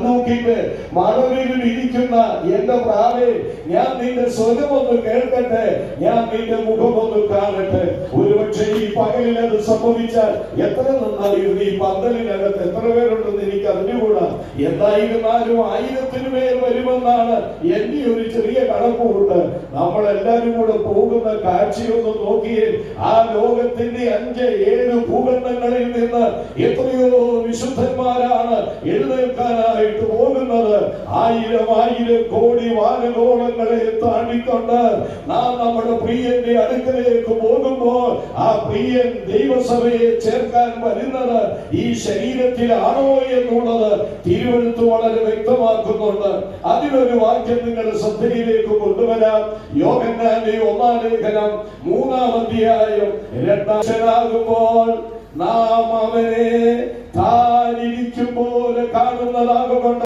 മുൻതൂക്കിട്ട് മറവിൽ ഇരിക്കുന്ന എന്റെ പ്രാവേ, ഞാൻ നിന്റെ സ്വരമൊന്ന് കേൾക്കട്ടെ, ഞാൻ നിന്റെ മുഖമൊന്ന് കാണട്ടെ. ഒരുപക്ഷെ ഈ പകലിൽ അത് സംഭവിച്ചാൽ എത്ര നന്നായിരുന്നു. ഈ പന്തലിനകത്ത് എത്ര പേരുണ്ടെന്ന് എനിക്ക് അറിഞ്ഞുകൂടാ. എന്തായിരുന്നാലും 1000 പേർ വരുമെന്നാണ് എന്റെ ഒരു ചെറിയ കണക്കുണ്ട്. നമ്മളെല്ലാരും കൂടെ പോകുന്ന കാഴ്ചയൊന്ന് നോക്കിയേ. ആ ലോകത്തിന്റെ 5-7 ഭൂഖണ്ഡങ്ങളിൽ നിന്ന് എത്രയോ വിശുദ്ധന്മാരാണ് എഴുന്നേൽക്കാനായിട്ട് പോകുന്നത്. 1000 കോടി വാനലോളങ്ങളെ താണ്ടിക്കൊണ്ട് നാം നമ്മുടെ പ്രിയന്റെ അടുക്കലേക്ക് പോകുമ്പോൾ ആ പ്രിയൻ ദൈവസഭയെ ചേർക്കാൻ വരുന്നത് ഈ ശരീരത്തിലാണോ എന്നുള്ളത് തിരുവെഴുത്ത് വളരെ വ്യക്തമാക്കുന്നുണ്ട്. അതിനൊരു വാക്യം നിങ്ങളുടെ ശ്രദ്ധയിലേക്ക് കൊണ്ടുവരാം. യോഹന്നാന്റെ 1-ാം ലേഖനം 3-ാം അധ്യായം 2-ാകുമ്പോൾ നാം അവനെ താനിരിക്കും പോലെ കാണുന്നതാകൊണ്ട്